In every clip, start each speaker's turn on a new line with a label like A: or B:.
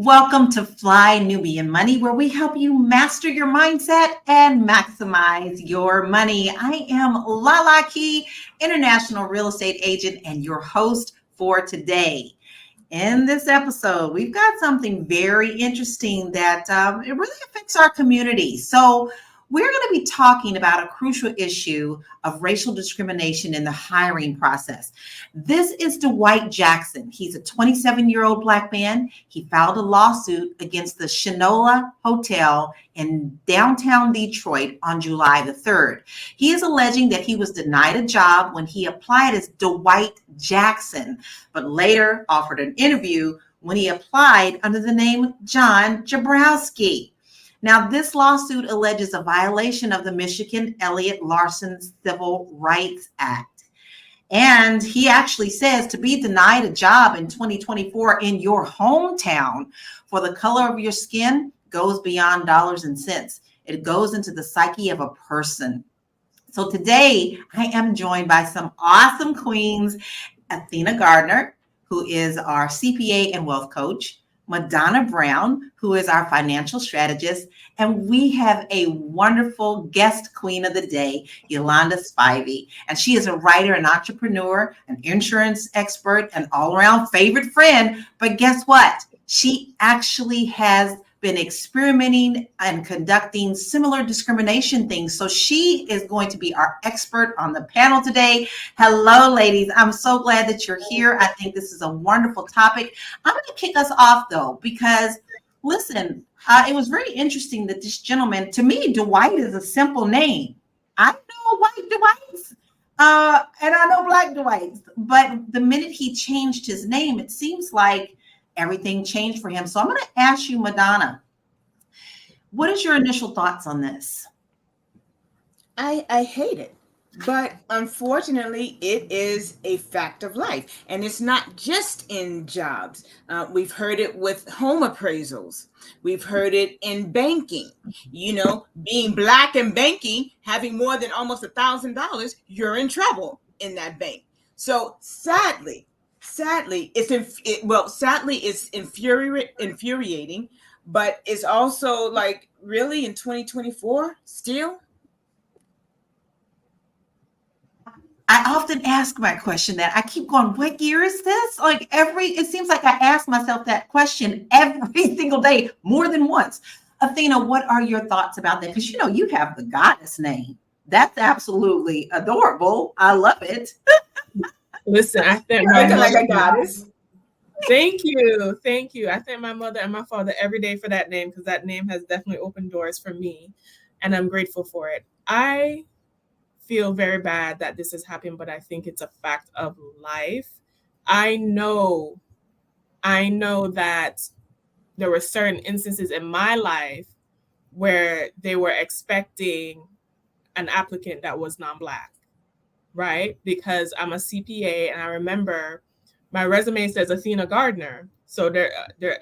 A: Welcome to Fly Nubian Money, where we help you master your mindset and maximize your money. I am Lala Key, international real estate agent and your host for today. In this episode, we've got something very interesting that it really affects our community. So we're going to be talking about a crucial issue of racial discrimination in the hiring process. This is Dwight Jackson. He's a 27-year-old Black man. He filed a lawsuit against the Shinola Hotel in downtown Detroit on July the 3rd. He is alleging that he was denied a job when he applied as Dwight Jackson, but later offered an interview when he applied under the name John Jabrowski. Now, this lawsuit alleges a violation of the Michigan Elliott Larson Civil Rights Act. And he actually says to be denied a job in 2024 in your hometown for the color of your skin goes beyond dollars and cents. It goes into the psyche of a person. So today I am joined by some awesome queens, Athena Gardner, who is our CPA and wealth coach, Madonna Brown, who is our financial strategist, and we have a wonderful guest queen of the day, Yolanda Spivey. And she is a writer, an entrepreneur, an insurance expert, an all-around favorite friend. But guess what? She actually has been experimenting and conducting similar discrimination things. So she is going to be our expert on the panel today. Hello, ladies. I'm so glad that you're here. I think this is a wonderful topic. I'm going to kick us off, though, because, listen, it was very interesting that this gentleman, to me, Dwight is a simple name. I know white Dwights, and I know Black Dwights, but the minute he changed his name, it seems like everything changed for him. So I'm going to ask you, Madonna, what is your initial thoughts on this?
B: I hate it, but unfortunately, it is a fact of life. And it's not just in jobs. We've heard it with home appraisals. We've heard it in banking. You know, being Black and banking, having more than almost $1,000, you're in trouble in that bank. So sadly, it's infuriating, but it's also like, really, in 2024 still?
A: I often ask my question that I keep going, what year is this? Like it seems like I ask myself that question every single day, more than once. Athena, what are your thoughts about that? Because you have the goddess name. That's absolutely adorable. I love it.
C: Listen, I thank my mother. Like a goddess. Thank you. I thank my mother and my father every day for that name, because that name has definitely opened doors for me, and I'm grateful for it. I feel very bad that this has happened, but I think it's a fact of life. I know that there were certain instances in my life where they were expecting an applicant that was non-Black, right? Because I'm a CPA, and I remember my resume says Athena Gardner. So there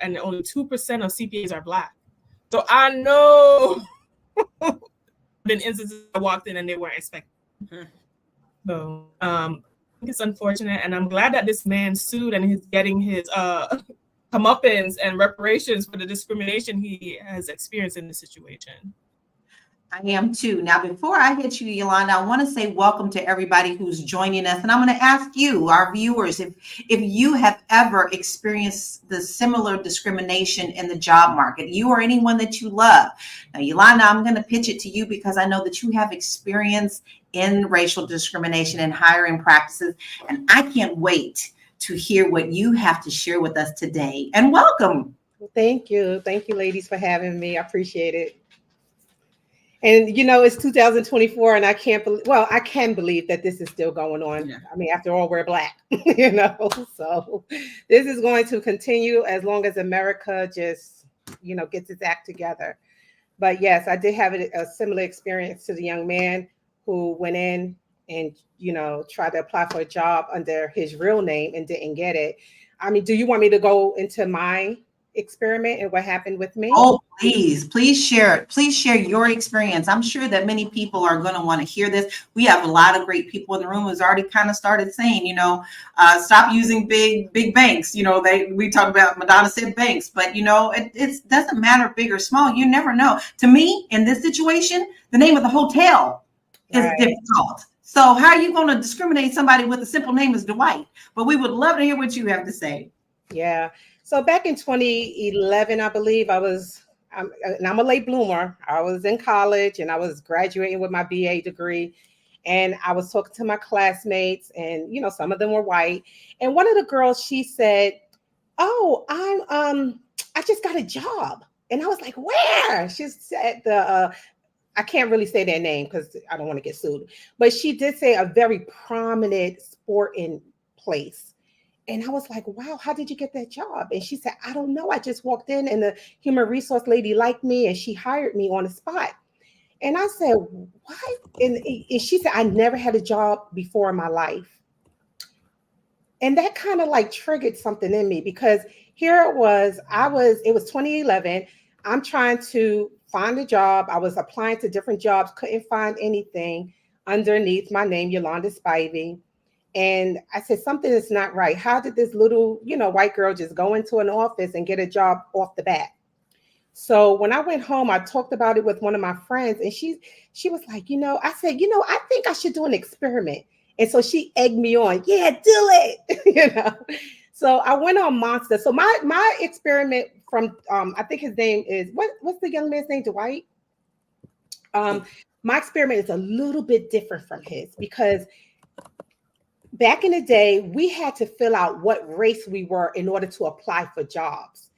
C: and only 2% of CPAs are Black. So I know been instances I walked in and they weren't expecting. Mm-hmm. So I think it's unfortunate, and I'm glad that this man sued and he's getting his comeuppance and reparations for the discrimination he has experienced in this situation.
A: I am too. Now, before I hit you, Yolanda, I want to say welcome to everybody who's joining us. And I'm going to ask you, our viewers, if you have ever experienced the similar discrimination in the job market, you or anyone that you love. Now, Yolanda, I'm going to pitch it to you because I know that you have experience in racial discrimination and hiring practices. And I can't wait to hear what you have to share with us today. And welcome.
D: Thank you. Thank you, ladies, for having me. I appreciate it. And, it's 2024, and I can believe that this is still going on. Yeah. I mean, after all, we're Black, so this is going to continue as long as America just, gets its act together. But yes, I did have a similar experience to the young man who went in and, tried to apply for a job under his real name and didn't get it. I mean, do you want me to go into my experiment and what happened with me?
A: Oh, please share it. Please share your experience. I'm sure that many people are going to want to hear this. We have a lot of great people in the room who's already kind of started saying, stop using big banks. We talk about, Madonna said banks, but it doesn't matter big or small. You never know. To me, in this situation, the name of the hotel is difficult. So how are you going to discriminate somebody with a simple name as Dwight? But we would love to hear what you have to say.
D: Yeah. So back in 2011, I believe I'm a late bloomer. I was in college and I was graduating with my BA degree. And I was talking to my classmates and, some of them were white. And one of the girls, she said, "Oh, I just got a job." And I was like, "Where?" She said I can't really say their name because I don't want to get sued, but she did say a very prominent sporting place. And I was like, "Wow, how did you get that job?" And she said, "I don't know. I just walked in and the human resource lady liked me and she hired me on the spot." And I said, "What?" And she said, "I never had a job before in my life." And that kind of like triggered something in me because here it was 2011. I'm trying to find a job. I was applying to different jobs, couldn't find anything underneath my name, Yolanda Spivey. And I said, something is not right. How did this little, white girl just go into an office and get a job off the bat? So when I went home, I talked about it with one of my friends and she was like, I said, I think I should do an experiment. And so she egged me on. "Yeah, do it." So I went on Monster. So my experiment from, I think his name is, what's the young man's name? Dwight? My experiment is a little bit different from his because back in the day, we had to fill out what race we were in order to apply for jobs.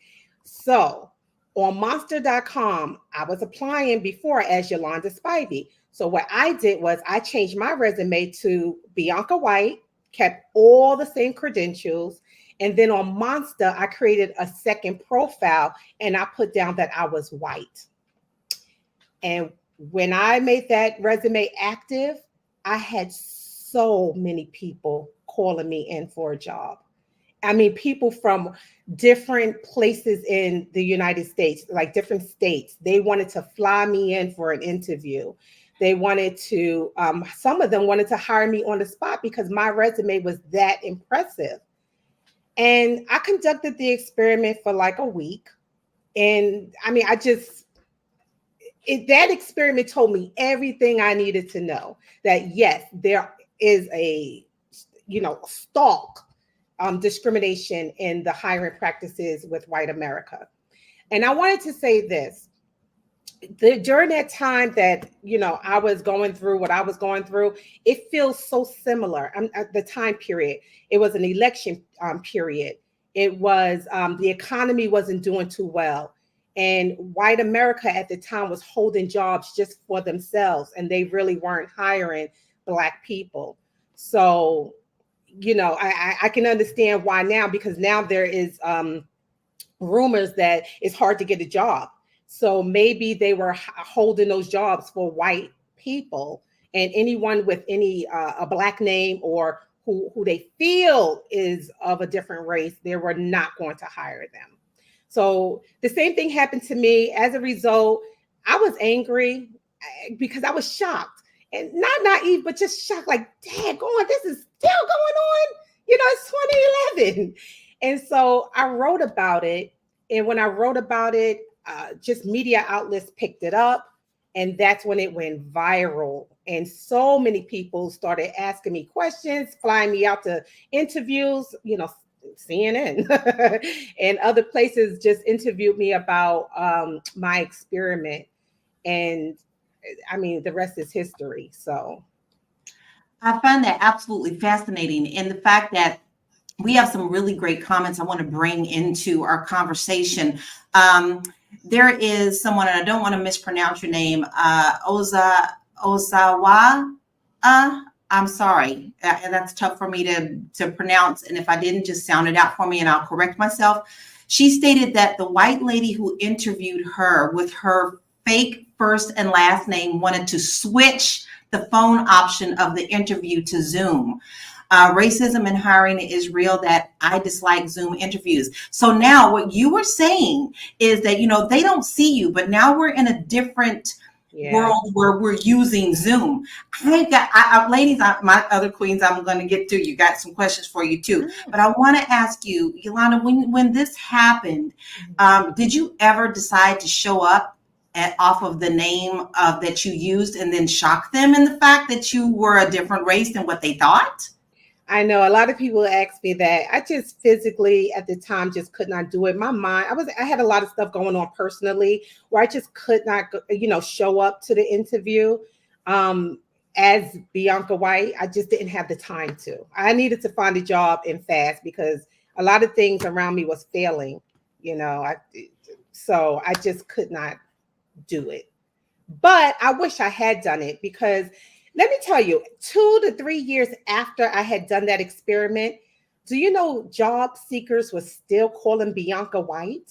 D: So on monster.com, I was applying before as Yolanda Spivey. So what I did was I changed my resume to Bianca White, kept all the same credentials. And then on Monster, I created a second profile and I put down that I was white. And when I made that resume active, I had so many people calling me in for a job. I mean, people from different places in the United States, like different states, they wanted to fly me in for an interview. They wanted to, some of them wanted to hire me on the spot because my resume was that impressive. And I conducted the experiment for like a week. And I mean, that experiment told me everything I needed to know, that yes, there is a, stalk discrimination in the hiring practices with white America. And I wanted to say this. During that time that, I was going through what I was going through, it feels so similar. At the time period, it was an election period. It was the economy wasn't doing too well. And white America at the time was holding jobs just for themselves. And they really weren't hiring Black people. So, I can understand why now, because now there is rumors that it's hard to get a job. So maybe they were holding those jobs for white people, and anyone with a Black name or who they feel is of a different race, they were not going to hire them. So the same thing happened to me. As a result, I was angry because I was shocked, and not naive, but just shocked, like, daggone, this is still going on. It's 2011. And so I wrote about it. And when I wrote about it, just media outlets picked it up, and that's when it went viral. And so many people started asking me questions, flying me out to interviews, CNN and other places just interviewed me about my experiment. And I mean, the rest is history. So
A: I find that absolutely fascinating. And the fact that we have some really great comments I want to bring into our conversation. There is someone, and I don't want to mispronounce your name, Osawa. I'm sorry. And that's tough for me to pronounce. And if I didn't, just sound it out for me and I'll correct myself. She stated that the white lady who interviewed her with her fake first and last name wanted to switch the phone option of the interview to Zoom. Racism in hiring is real, that I dislike Zoom interviews. So now what you were saying is that, they don't see you, but now we're in a different world where we're using Zoom. Ladies, my other queens, I'm going to get to. You got some questions for you too. But I want to ask you, Yolanda, when this happened, did you ever decide to show up off of the name that you used and then shock them in the fact that you were a different race than what they thought?
D: I know a lot of people ask me that. I just physically at the time just could not do it. My mind, I had a lot of stuff going on personally where I just could not, show up to the interview as Bianca White. I just didn't have the time to. I needed to find a job and fast because a lot of things around me was failing, so I just could not do it. But I wish I had done it because let me tell you, 2 to 3 years after I had done that experiment, do you know job seekers were still calling Bianca White?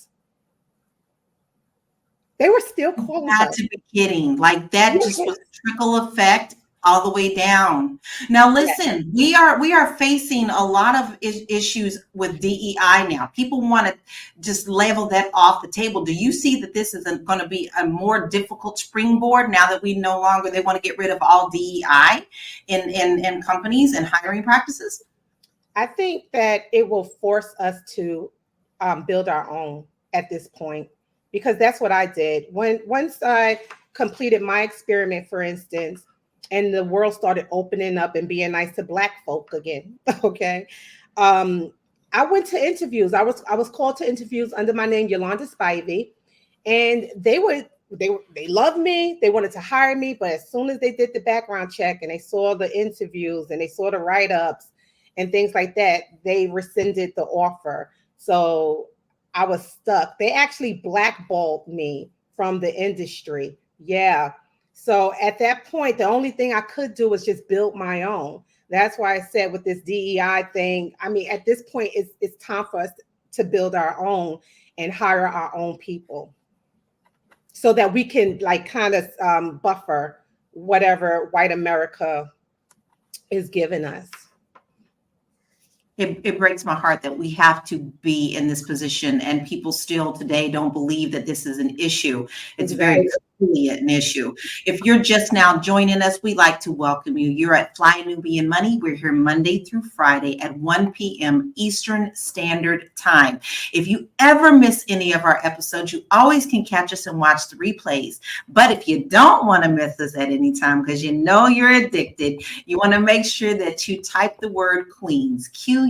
D: They were still calling her.
A: Got to be kidding. Like that just was a trickle effect all the way down. Now, listen, we are facing a lot of issues with DEI now. People want to just level that off the table. Do you see that this is going to be a more difficult springboard now that they want to get rid of all DEI in companies and hiring practices?
D: I think that it will force us to build our own at this point, because that's what I did. Once I completed my experiment, for instance, and the world started opening up and being nice to Black folk again. Okay. I went to interviews. I was called to interviews under my name, Yolanda Spivey, and they loved me. They wanted to hire me. But as soon as they did the background check and they saw the interviews and they saw the write-ups and things like that, they rescinded the offer. So I was stuck. They actually blackballed me from the industry. Yeah. So at that point, the only thing I could do was just build my own. That's why I said with this DEI thing, I mean, at this point, it's time for us to build our own and hire our own people so that we can kind of buffer whatever white America is giving us.
A: It breaks my heart that we have to be in this position and people still today don't believe that this is an issue. It's very clearly an issue. If you're just now joining us, we'd like to welcome you. You're at Fly Nubian Money. We're here Monday through Friday at 1 p.m. Eastern Standard Time. If you ever miss any of our episodes, you always can catch us and watch the replays. But if you don't want to miss us at any time because you know you're addicted, you want to make sure that you type the word Queens, Queens,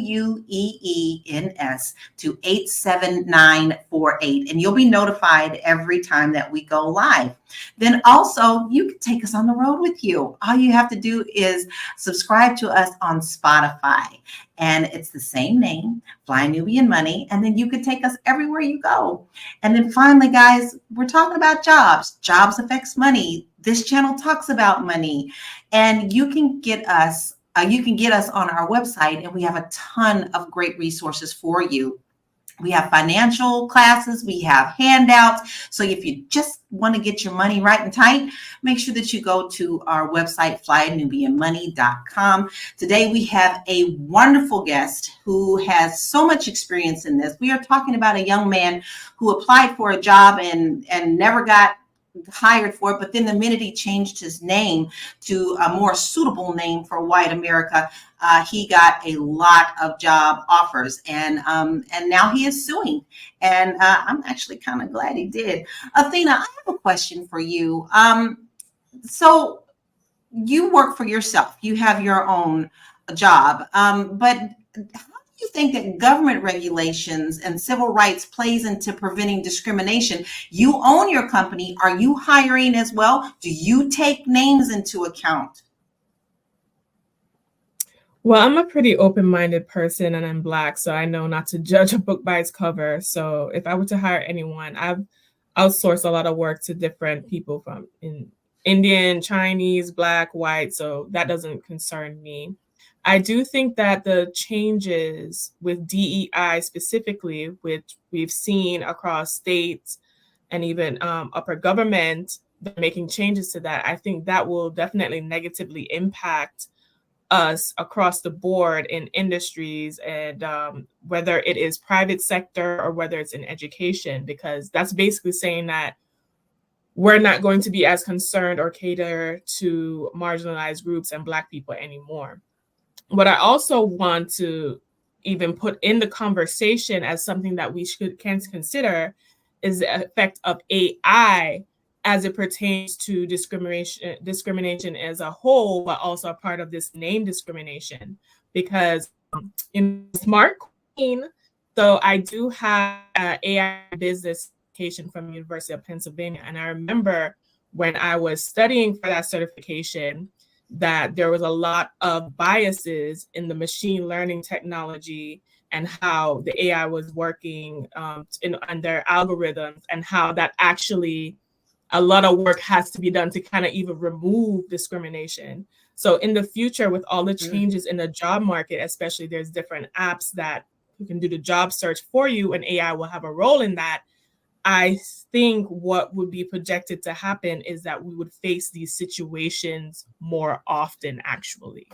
A: to 87948, and you'll be notified every time that we go live. Then also, you can take us on the road with you. All you have to do is subscribe to us on Spotify, and it's the same name, Fly Nubian Money, and then you can take us everywhere you go. And then finally, guys, we're talking about jobs. Jobs affects money. This channel talks about money, and you can get us on our website, and we have a ton of great resources for you. We have financial classes, we have handouts. So if you just want to get your money right and tight, make sure that you go to our website, flynubianmoney.com. Today, we have a wonderful guest who has so much experience in this. We are talking about a young man who applied for a job and never got hired for it, but then the minute he changed his name to a more suitable name for white America, he got a lot of job offers, and now he is suing. And I'm actually kind of glad he did. Athena, I have a question for you. So you work for yourself, you have your own job, but you think that government regulations and civil rights plays into preventing discrimination? You own your company. Are you hiring as well? Do you take names into account?
C: Well, I'm a pretty open-minded person and I'm Black, so I know not to judge a book by its cover. So if I were to hire anyone, I've outsourced a lot of work to different people from Indian, Chinese, Black, white, so that doesn't concern me. I do think that the changes with DEI specifically, which we've seen across states and even upper government, they're making changes to that. I think that will definitely negatively impact us across the board in industries, and whether it is private sector or whether it's in education, because that's basically saying that we're not going to be as concerned or cater to marginalized groups and Black people anymore. What I also want to even put in the conversation as something that we can consider is the effect of AI as it pertains to discrimination as a whole, but also a part of this name discrimination. Because in Smart Queen, so I do have an AI business certification from the University of Pennsylvania, and I remember when I was studying for that certification that there was a lot of biases in the machine learning technology and how the AI was working in their algorithms, and how that actually a lot of work has to be done to kind of even remove discrimination. So in the future, with all the changes in the job market, especially there's different apps that you can do the job search for you, and AI will have a role in that. I think what would be projected to happen is that we would face these situations more often, actually.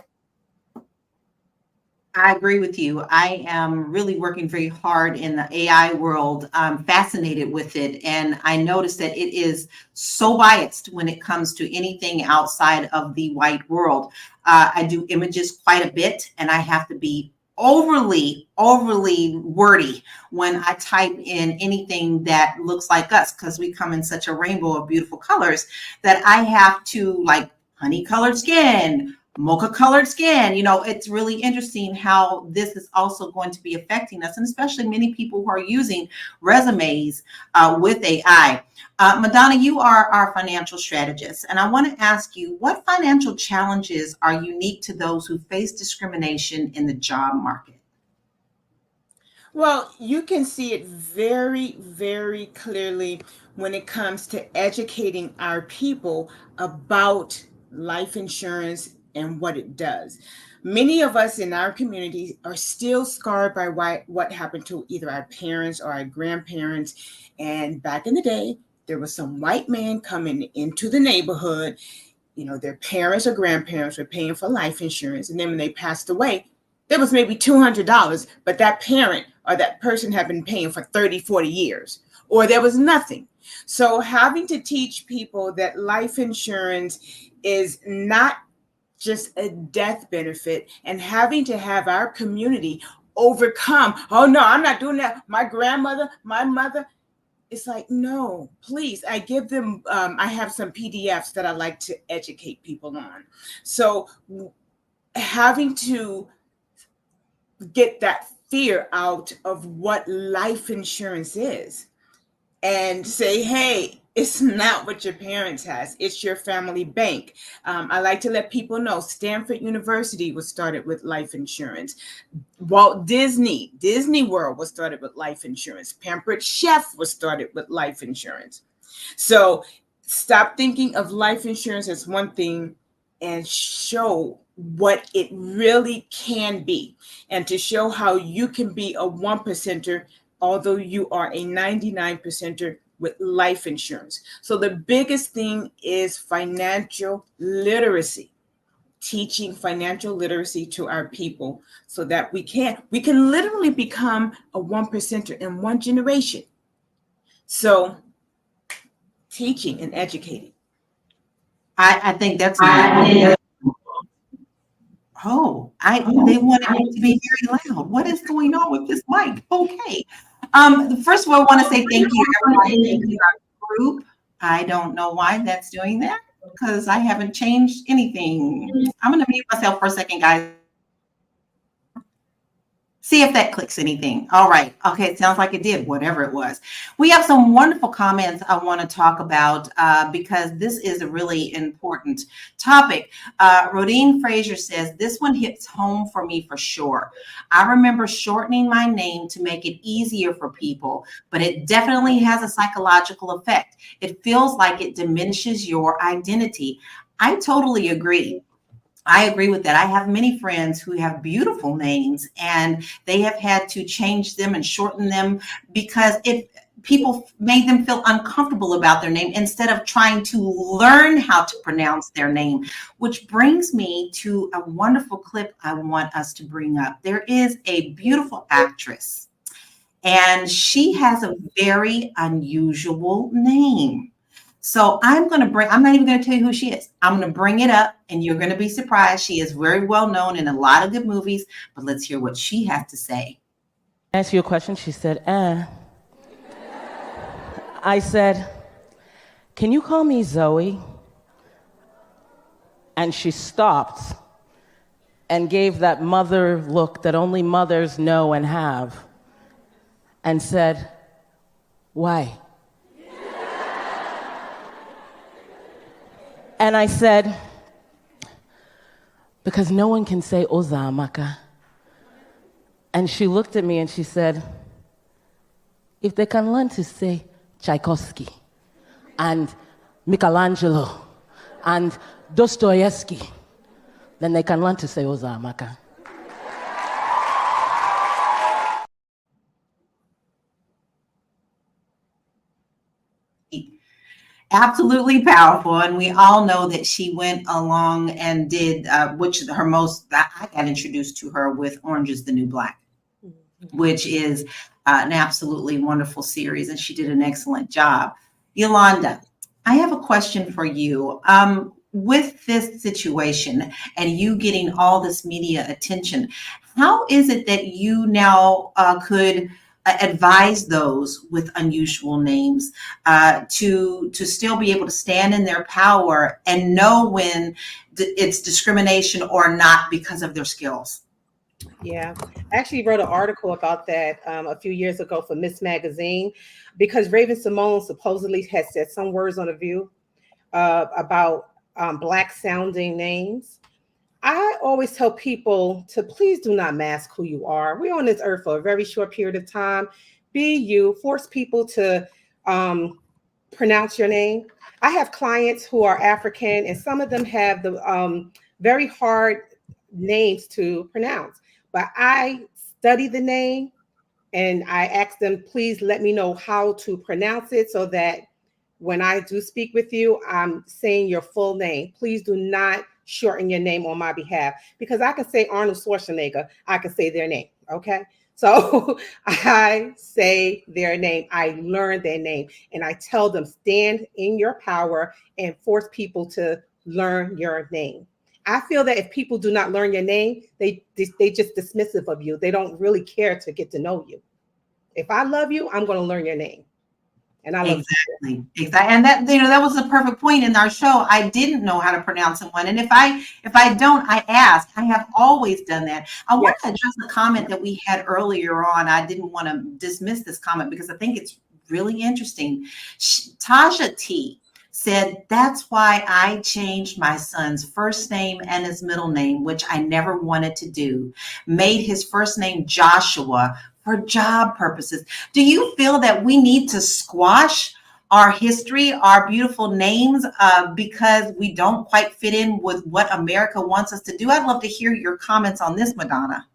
A: I agree with you. I am really working very hard in the AI world. I'm fascinated with it. And I noticed that it is so biased when it comes to anything outside of the white world. I do images quite a bit, and I have to be overly wordy when I type in anything that looks like us, because we come in such a rainbow of beautiful colors that I have to, like, honey colored skin, mocha colored skin. You know, it's really interesting how this is also going to be affecting us, and especially many people who are using resumes with AI. Madonna, you are our financial strategist, and I want to ask you, what financial challenges are unique to those who face discrimination in the job market?
B: Well, you can see it very, very clearly when it comes to educating our people about life insurance and what it does. Many of us in our community are still scarred by what happened to either our parents or our grandparents. And back in the day, there was some white man coming into the neighborhood. You know, their parents or grandparents were paying for life insurance. And then when they passed away, there was maybe $200, but that parent or that person had been paying for 30, 40 years, or there was nothing. So having to teach people that life insurance is not just a death benefit, and having to have our community overcome, oh no, I'm not doing that. My grandmother, my mother, it's like, no, please. I give them, I have some PDFs that I like to educate people on. So having to get that fear out of what life insurance is and say, hey, it's not what your parents has. It's your family bank. I like to let people know Stanford University was started with life insurance. Walt Disney World was started with life insurance. Pampered Chef was started with life insurance. So stop thinking of life insurance as one thing and show what it really can be, and to show how you can be a 1%er, although you are a 99%er with life insurance. So the biggest thing is financial literacy, teaching financial literacy to our people so that we can literally become a 1%er in one generation. So teaching and educating.
A: I think that's they wanted it to be very loud. What is going on with this mic? Okay. First of all, I want to say thank you, everybody. Thank you, our group. I don't know why that's doing that, because I haven't changed anything. I'm going to mute myself for a second, guys. See if that clicks anything. All right. Okay. It sounds like it did, whatever it was. We have some wonderful comments I want to talk about because this is a really important topic. Rodine Frazier says, this one hits home for me for sure. I remember shortening my name to make it easier for people, but it definitely has a psychological effect. It feels like it diminishes your identity. I totally agree. I agree with that. I have many friends who have beautiful names, and they have had to change them and shorten them because people made them feel uncomfortable about their name instead of trying to learn how to pronounce their name, which brings me to a wonderful clip I want us to bring up. There is a beautiful actress, and she has a very unusual name. So I'm not even going to tell you who she is. I'm going to bring it up and you're going to be surprised. She is very well known in a lot of good movies, but let's hear what she has to say.
E: Ask you a question. She said, I said, can you call me Zoe? And she stopped and gave that mother look that only mothers know and have, and said, why? And I said, because no one can say Ozamaka. And she looked at me and she said, if they can learn to say Tchaikovsky and Michelangelo and Dostoevsky, then they can learn to say Ozamaka.
A: Absolutely powerful, and we all know that she went along and did I got introduced to her with Orange is the New Black, which is an absolutely wonderful series, and she did an excellent job. Yolanda, I have a question for you. With this situation and you getting all this media attention, how is it that you now could advise those with unusual names to still be able to stand in their power and know when it's discrimination or not because of their skills?
D: Yeah, I actually wrote an article about that a few years ago for Miss Magazine, because Raven Simone supposedly has said some words on The View about Black sounding names. I always tell people to please do not mask who you are. We're on this earth for a very short period of time. Be you. Force people to pronounce your name. I have clients who are African, and some of them have the very hard names to pronounce. But I study the name and I ask them, please let me know how to pronounce it so that when I do speak with you, I'm saying your full name. Please do not shorten your name on my behalf, because I can say Arnold Schwarzenegger. I can say their name. Okay. So I say their name. I learn their name and I tell them, stand in your power and force people to learn your name. I feel that if people do not learn your name, they just dismissive of you. They don't really care to get to know you. If I love you, I'm going to learn your name. And I love
A: exactly. And that, that was the perfect point in our show. I didn't know how to pronounce someone. And if I don't, I ask. I have always done that. I want to address a comment that we had earlier on. I didn't want to dismiss this comment because I think it's really interesting. Tasha T said, that's why I changed my son's first name and his middle name, which I never wanted to do. Made his first name Joshua for job purposes. Do you feel that we need to squash our history, our beautiful names, because we don't quite fit in with what America wants us to do? I'd love to hear your comments on this, Madonna.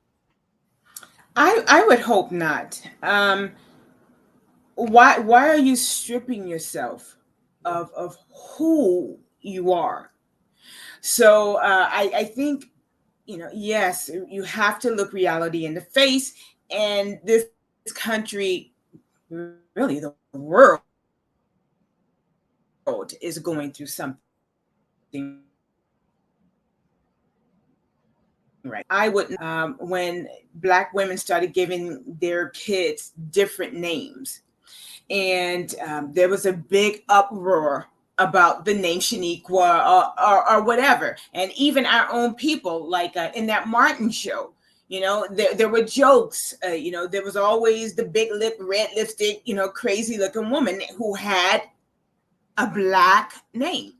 B: I would hope not. Why are you stripping yourself of who you are? So I think, yes, you have to look reality in the face. And this country, really the world, is going through something right. I wouldn't, when Black women started giving their kids different names, and there was a big uproar about the name Shaniqua or whatever. And even our own people, like in that Martin show, there were jokes, there was always the big lip, red lipstick, crazy looking woman who had a Black name.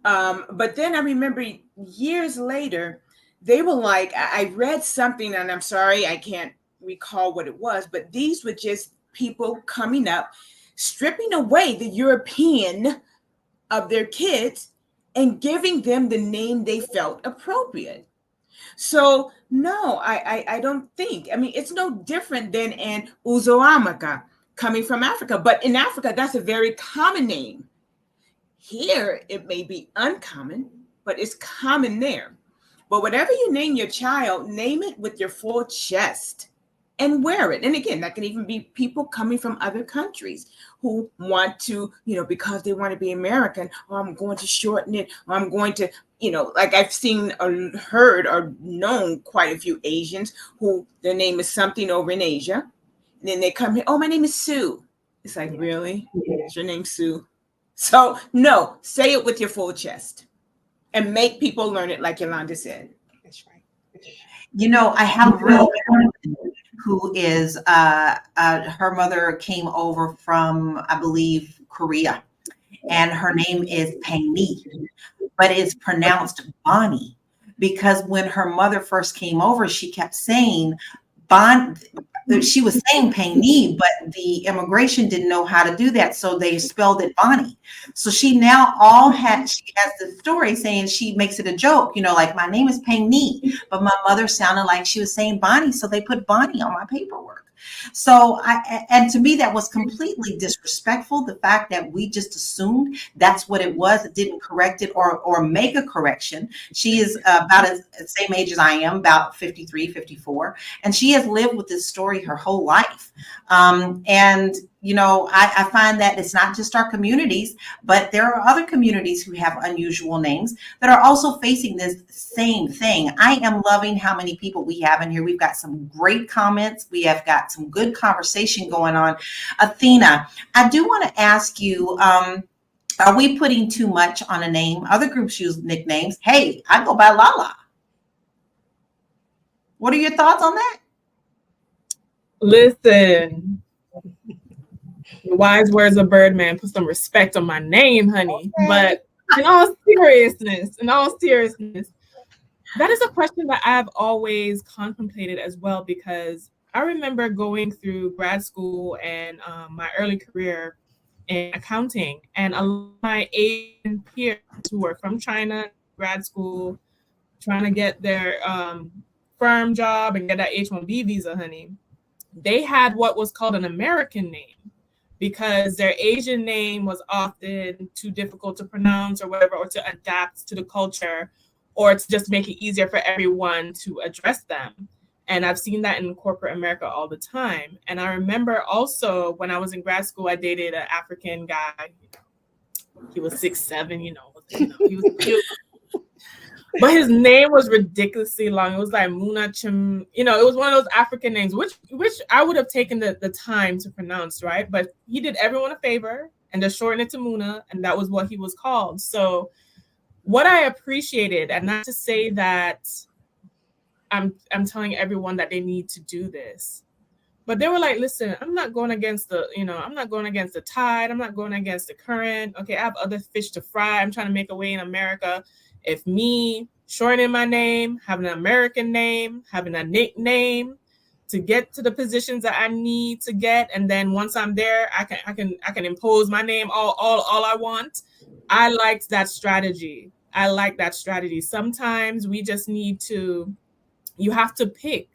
B: But then I remember years later, they were like, I read something, and I'm sorry, I can't recall what it was, but these were just people coming up, stripping away the European of their kids and giving them the name they felt appropriate. So no, I don't think. I mean, it's no different than an Uzoamaka coming from Africa. But in Africa, that's a very common name. Here, it may be uncommon, but it's common there. But whatever you name your child, name it with your full chest and wear it. And again, that can even be people coming from other countries who want to, because they want to be American, or I'm going to shorten it, or I'm going to, like I've seen or heard or known quite a few Asians who their name is something over in Asia. And then they come here, oh, my name is Sue. It's like, really? Is your name Sue? So no, say it with your full chest and make people learn it like Yolanda said.
D: That's right.
A: I have a real who is her mother came over from, I believe, Korea, and her name is Pei, but it's pronounced Bonnie, because when her mother first came over, she kept saying she was saying Pei, but the immigration didn't know how to do that, so they spelled it Bonnie. So she now she has the story saying she makes it a joke, like my name is Pei, but my mother sounded like she was saying Bonnie, so they put Bonnie on my paperwork. So and to me, that was completely disrespectful. The fact that we just assumed that's what it was, it didn't correct it or make a correction. She is about the same age as I am, about 53, 54, and she has lived with this story her whole life. And I find that it's not just our communities, but there are other communities who have unusual names that are also facing this same thing. I am loving how many people we have in here. We've got some great comments. We have got some good conversation going on. Athena, I do want to ask you, are we putting too much on a name? Other groups use nicknames. Hey, I go by Lala. What are your thoughts on that?
C: Listen, the wise words of Birdman, put some respect on my name, honey. Okay. But in all seriousness, that is a question that I've always contemplated as well, because I remember going through grad school and my early career in accounting, and a lot of my Asian peers who were from China, grad school, trying to get their firm job and get that H-1B visa, honey, they had what was called an American name, because their Asian name was often too difficult to pronounce or whatever, or to adapt to the culture, or to just make it easier for everyone to address them. And I've seen that in corporate America all the time. And I remember also when I was in grad school, I dated an African guy. He was 6'7", he was cute. But his name was ridiculously long. It was like Muna Chim, it was one of those African names, which I would have taken the time to pronounce, right? But he did everyone a favor and just shortened it to Muna, and that was what he was called. So what I appreciated, and not to say that I'm telling everyone that they need to do this, but they were like, listen, I'm not going against the tide. I'm not going against the current. Okay, I have other fish to fry. I'm trying to make a way in America. If me shortening my name, having an American name, having a nickname to get to the positions that I need to get, and then once I'm there, I can impose my name all I want. I liked that strategy. Sometimes we just need to. You have to pick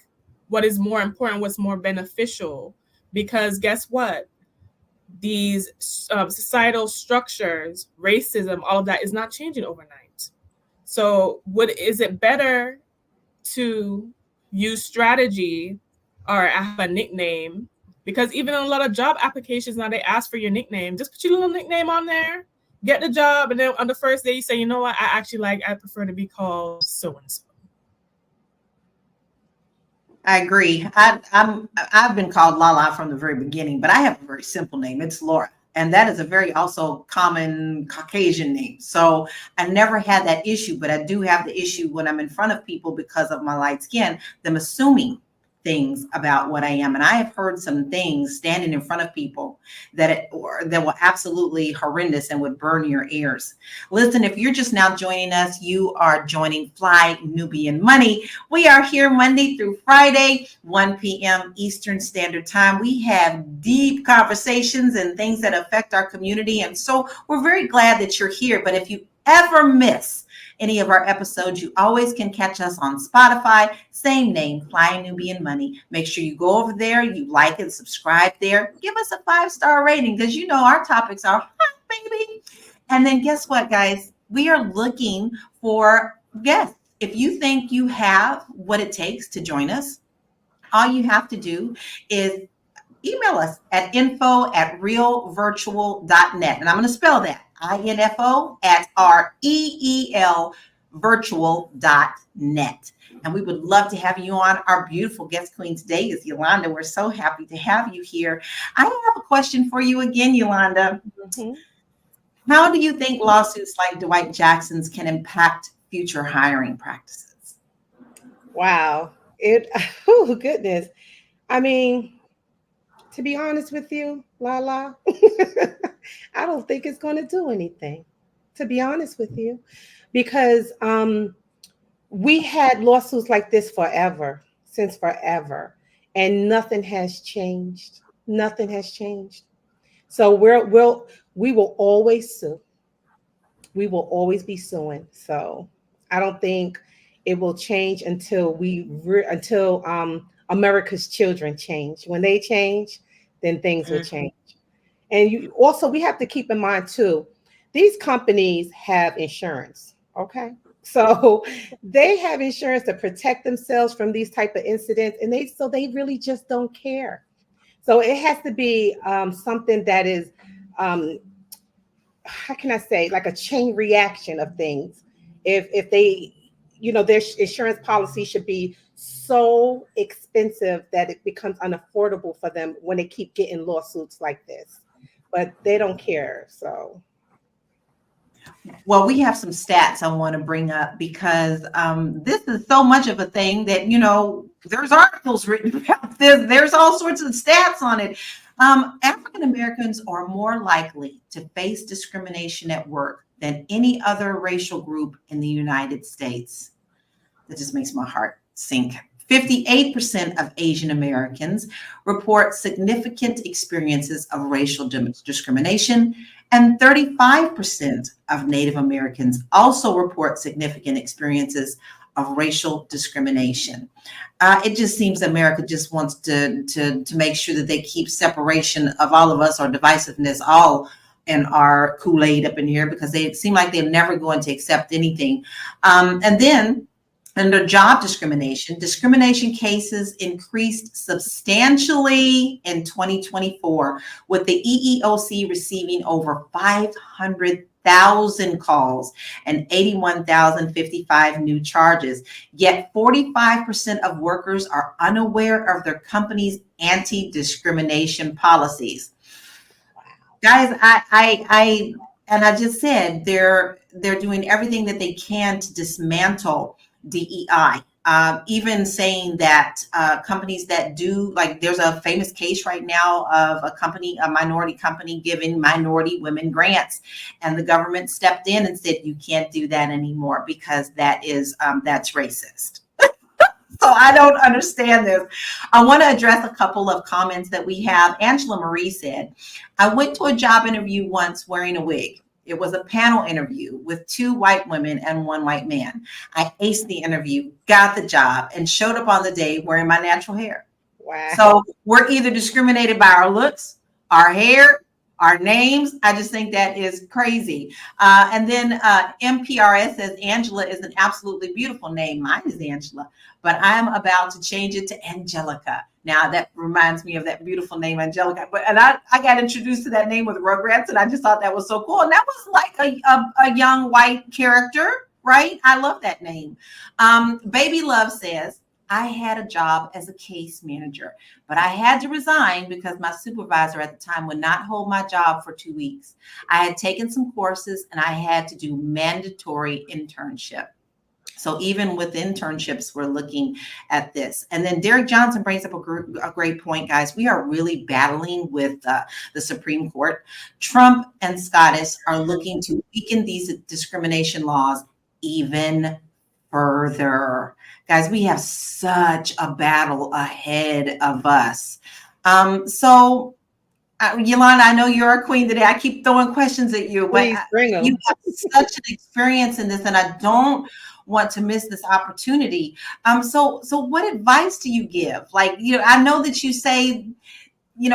C: what is more important, what's more beneficial, because guess what? These societal structures, racism, all of that is not changing overnight. So is it better to use strategy or have a nickname? Because even in a lot of job applications now, they ask for your nickname. Just put your little nickname on there, get the job, and then on the first day you say, you know what, I prefer to be called so-and-so.
A: I agree. I've been called Lala from the very beginning, but I have a very simple name. It's Laura. And that is a very also common Caucasian name. So I never had that issue, but I do have the issue when I'm in front of people because of my light skin, them assuming things about what I am. And I have heard some things standing in front of people that were absolutely horrendous and would burn your ears. Listen, if you're just now joining us, you are joining Fly Nubian Money. We are here Monday through Friday, 1 p.m. Eastern Standard Time. We have deep conversations and things that affect our community. And so we're very glad that you're here. But if you ever miss any of our episodes, you always can catch us on Spotify, same name, Fly Nubian Money. Make sure you go over there, you like and subscribe there. Give us a 5-star rating because you know our topics are hot, baby. And then guess what, guys? We are looking for guests. If you think you have what it takes to join us, all you have to do is email us at info@realvirtual.net. And I'm going to spell that info@REEL virtual.net. And we would love to have you on. Our beautiful guest queen today is Yolanda. We're so happy to have you here. I have a question for you again, Yolanda.
D: Mm-hmm.
A: How do you think lawsuits like Dwight Jackson's can impact future hiring practices?
D: Wow. Oh, goodness. I mean, to be honest with you, Lala, I don't think it's going to do anything, to be honest with you, because we had lawsuits like this since forever, and nothing has changed. Nothing has changed. So we will always sue. We will always be suing. So I don't think it will change until America's children change. When they change, then things will change. And we have to keep in mind too, these companies have insurance. Okay. So they have insurance to protect themselves from these type of incidents. And they really just don't care. So it has to be something that is, how can I say, like a chain reaction of things. If they, their insurance policy should be so expensive that it becomes unaffordable for them when they keep getting lawsuits like this. But they don't care. So.
A: Well, we have some stats I want to bring up because this is so much of a thing that, there's articles written about this. There's all sorts of stats on it. African Americans are more likely to face discrimination at work than any other racial group in the United States. That just makes my heart sink. 58% of Asian Americans report significant experiences of racial discrimination, and 35% of Native Americans also report significant experiences of racial discrimination. It just seems America just wants to make sure that they keep separation of all of us, or divisiveness, all in our Kool-Aid up in here, because they seem like they're never going to accept anything. And then under job discrimination cases increased substantially in 2024, with the EEOC receiving over 500,000 calls and 81,055 new charges. Yet 45% of workers are unaware of their company's anti-discrimination policies. Guys, I just said they're doing everything that they can to dismantle DEI, even saying that companies that do, like, there's a famous case right now of a minority company giving minority women grants, and the government stepped in and said you can't do that anymore because that's racist. So I don't understand this. I want to address a couple of comments that we have. Angela Marie said, I went to a job interview once wearing a wig. It was a panel interview with 2 white women and 1 white man. I aced the interview, got the job, and showed up on the day wearing my natural hair.
D: Wow.
A: So we're either discriminated by our looks, our hair, our names. I just think that is crazy. And then MPRS says Angela is an absolutely beautiful name. Mine is Angela, but I'm about to change it to Angelica. Now that reminds me of that beautiful name, Angelica. And I got introduced to that name with Rugrats, and I just thought that was so cool. And that was like a young white character, right? I love that name. Baby Love says, I had a job as a case manager, but I had to resign because my supervisor at the time would not hold my job for 2 weeks. I had taken some courses and I had to do mandatory internship. So even with internships, we're looking at this. And then Derek Johnson brings up a great point, guys. We are really battling with the Supreme Court. Trump and SCOTUS are looking to weaken these discrimination laws even further. Guys, we have such a battle ahead of us. So Yolanda, I know you're a queen today. I keep throwing questions at you, but
D: Please bring them.
A: you have such an experience in this, and I don't want to miss this opportunity. So what advice do you give? Like, I know that you say,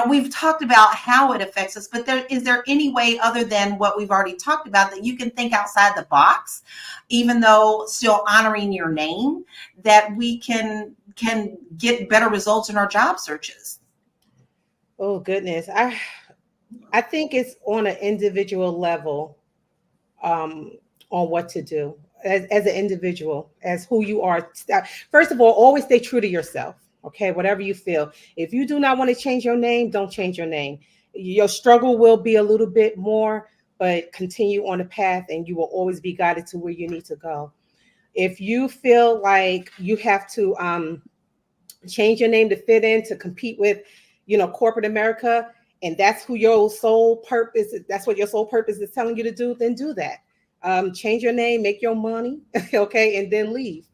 A: we've talked about how it affects us, but is there any way other than what we've already talked about that you can think outside the box, even though still honoring your name, that we can get better results in our job searches?
D: Oh goodness. I think it's on an individual level, on what to do as an individual, as who you are. First of all, always stay true to yourself. Okay, whatever you feel. If you do not want to change your name, don't change your name. Your struggle will be a little bit more, but continue on the path and you will always be guided to where you need to go. If you feel like you have to change your name to fit in, to compete with, corporate America, and that's who your sole purpose, that's what your sole purpose is telling you to do, then do that. Change your name, make your money, okay, and then leave.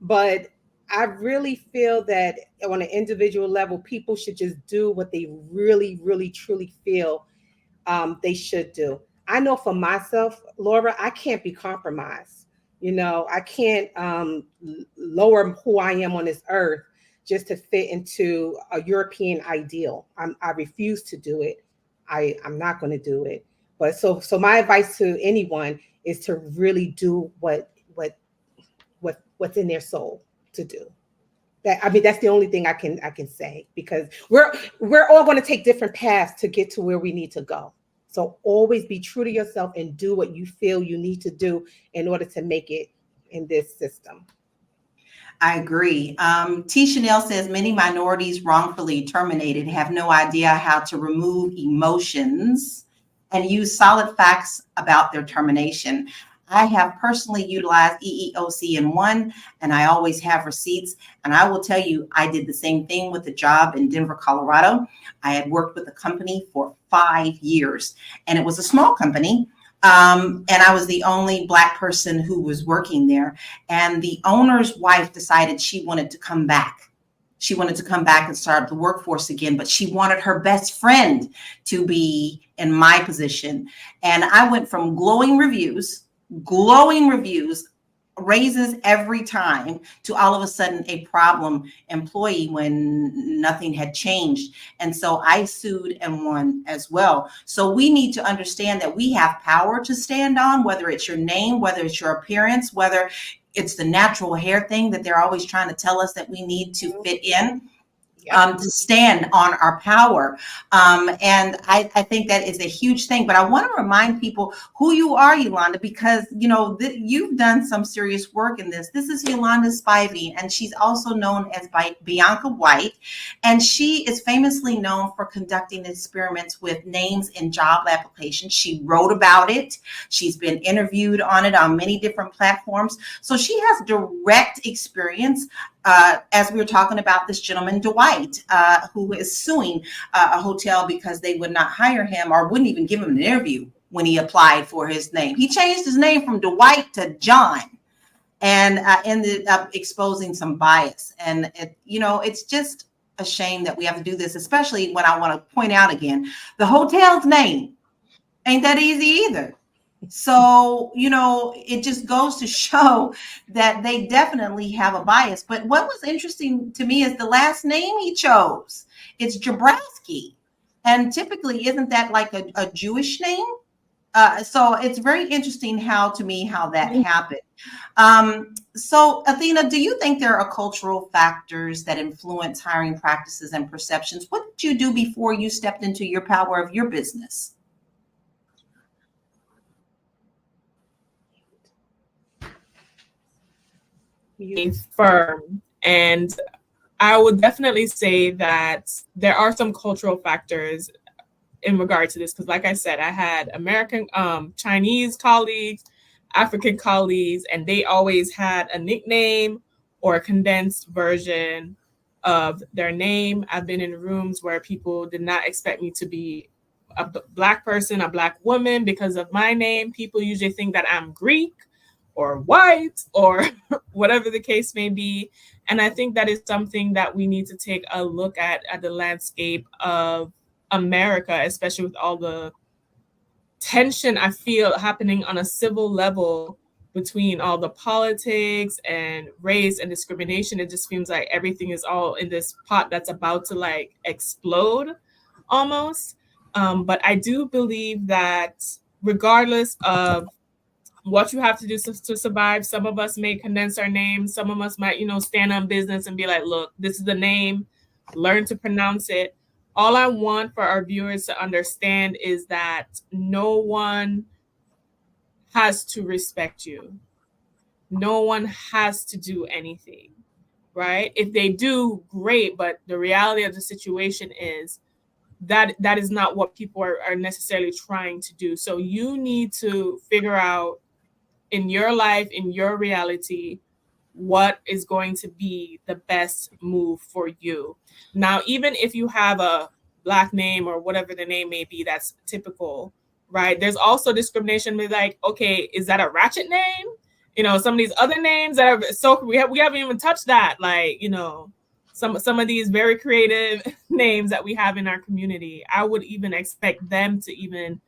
D: But I really feel that on an individual level, people should just do what they really, really, truly feel they should do. I know for myself, Laura, I can't be compromised. I can't lower who I am on this earth just to fit into a European ideal. I refuse to do it. I'm not going to do it. But so my advice to anyone is to really do what's in their soul to do. That's the only thing I can say, because we're all going to take different paths to get to where we need to go. So always be true to yourself and do what you feel you need to do in order to make it in this system.
A: I agree. T. Chanel says many minorities wrongfully terminated have no idea how to remove emotions and use solid facts about their termination. I have personally utilized EEOC in one, and I always have receipts. And I will tell you, I did the same thing with a job in Denver, Colorado. I had worked with a company for 5 years, and it was a small company. And I was the only Black person who was working there. And the owner's wife decided she wanted to come back. She wanted to come back and start the workforce again, but she wanted her best friend to be in my position. And I went from glowing reviews, raises every time, to all of a sudden a problem employee when nothing had changed. And so I sued and won as well. So we need to understand that we have power to stand on, whether it's your name, whether it's your appearance, whether it's the natural hair thing that they're always trying to tell us that we need to fit in. To stand on our power. And I think that is a huge thing. But I want to remind people who you are, Yolanda, because, you've done some serious work in this. This is Yolanda Spivey, and she's also known as Bianca White. And she is famously known for conducting experiments with names in job applications. She wrote about it. She's been interviewed on it on many different platforms. So she has direct experience. As we were talking about this gentleman, Dwight, who is suing a hotel because they would not hire him or wouldn't even give him an interview when he applied for his name. He changed his name from Dwight to John and ended up exposing some bias. And, it's just a shame that we have to do this, especially when I want to point out again, the hotel's name ain't that easy either. So, it just goes to show that they definitely have a bias. But what was interesting to me is the last name he chose. It's Jabrowski. And typically, isn't that like a Jewish name? So it's very interesting how that happened. So, Athena, do you think there are cultural factors that influence hiring practices and perceptions? What did you do before you stepped into your power of your business?
C: Firm. And I would definitely say that there are some cultural factors in regard to this, because like I said, I had American, Chinese colleagues, African colleagues, and they always had a nickname or a condensed version of their name. I've been in rooms where people did not expect me to be a Black person, a Black woman because of my name. People usually think that I'm Greek or white or whatever the case may be. And I think that is something that we need to take a look at the landscape of America, especially with all the tension I feel happening on a civil level between all the politics and race and discrimination. It just seems like everything is all in this pot that's about to like explode almost. But I do believe that regardless of what you have to do to survive, some of us may condense our names. Some of us might, stand on business and be like, look, this is the name, learn to pronounce it. All I want for our viewers to understand is that no one has to respect you. No one has to do anything, right? If they do, great. But the reality of the situation is that is not what people are necessarily trying to do. So you need to figure out in your life, in your reality, what is going to be the best move for you. Now, even if you have a Black name or whatever the name may be, that's typical, right? There's also discrimination with like, okay, is that a ratchet name? Some of these other names that are so we haven't even touched that. Like, some of these very creative names that we have in our community. I would even expect them to even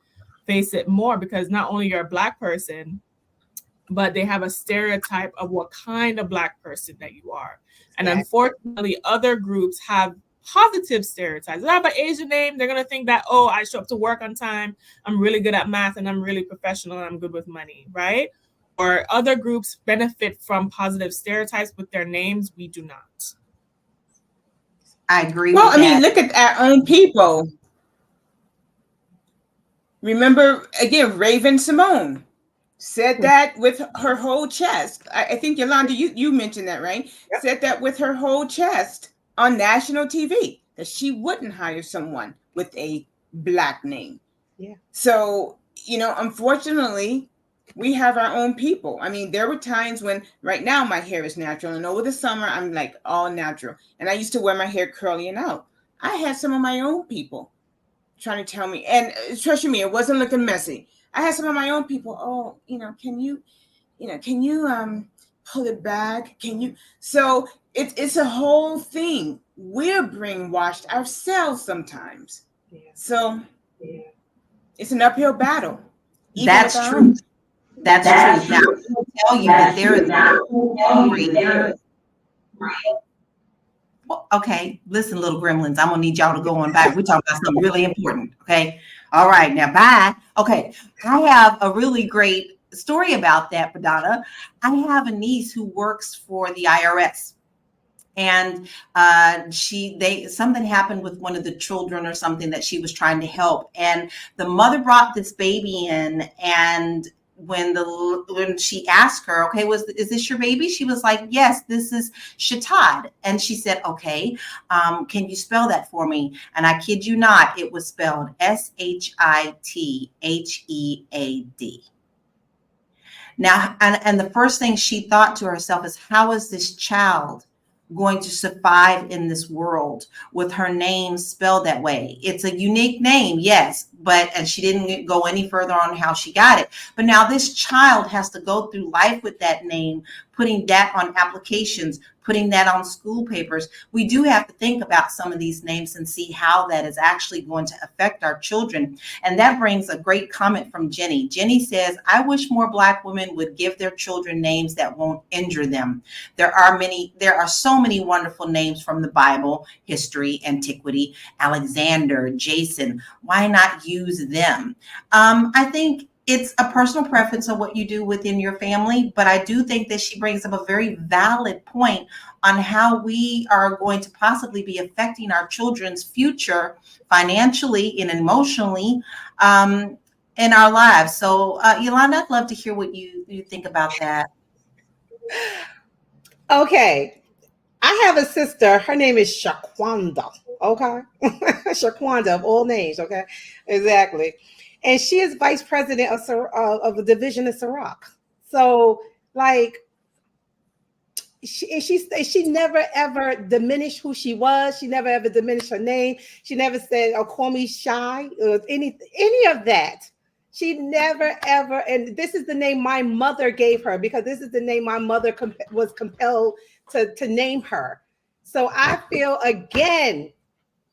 C: face it more because not only you're a Black person, but they have a stereotype of what kind of Black person that you are. And unfortunately, other groups have positive stereotypes. If I have an Asian name, they're going to think that, oh, I show up to work on time, I'm really good at math, and I'm really professional, and I'm good with money, right? Or other groups benefit from positive stereotypes with their names. We do not.
A: I agree
B: well,
A: with
B: that.
A: Well, I
B: mean, look at our own people. Remember, again, Raven Simone said that with her whole chest. I think, Yolanda, you mentioned that, right? Yep. Said that with her whole chest on national TV, that she wouldn't hire someone with a Black name.
D: Yeah.
B: So, unfortunately, we have our own people. I mean, there were times when right now my hair is natural, and over the summer, I'm like all natural. And I used to wear my hair curly and out. I had some of my own people trying to tell me, and trust me, it wasn't looking messy. I had some of my own people, oh, can you pull it back? Can you? So it's a whole thing. We're brainwashed ourselves sometimes.
D: Yeah.
B: So it's an uphill battle.
A: That's true. That's true. Now, I will tell you that there is okay, listen, little gremlins, I'm gonna need y'all to go on back. We're talking about something really important. Okay. All right, now bye. Okay. I have a really great story about that, Padana. I have a niece who works for the IRS. And something happened with one of the children or something that she was trying to help. And the mother brought this baby in, and when she asked her, okay, is this your baby? She was like, yes, this is Shatad. And she said, okay, can you spell that for me? And I kid you not, it was spelled SHITHEAD. Now, and the first thing she thought to herself is, how is this child going to survive in this world with her name spelled that way? It's a unique name, yes, and she didn't go any further on how she got it. But now this child has to go through life with that name, putting that on applications, putting that on school papers. We do have to think about some of these names and see how that is actually going to affect our children. And that brings a great comment from Jenny. Jenny says, I wish more Black women would give their children names that won't injure them. There are so many wonderful names from the Bible, history, antiquity, Alexander, Jason. Why not use them? I think it's a personal preference of what you do within your family, but I do think that she brings up a very valid point on how we are going to possibly be affecting our children's future financially and emotionally in our lives. So, Yolanda, I'd love to hear what you think about that.
D: Okay. I have a sister. Her name is Shaquanda. Okay. Shaquanda of all names. Okay. Exactly. And she is vice president of the division of Ciroc. So, like, she never ever diminished who she was. She never ever diminished her name. She never said, "Oh, call me shy," or any of that. She never ever. And this is the name my mother gave her, because this is the name my mother was compelled to name her. So I feel, again,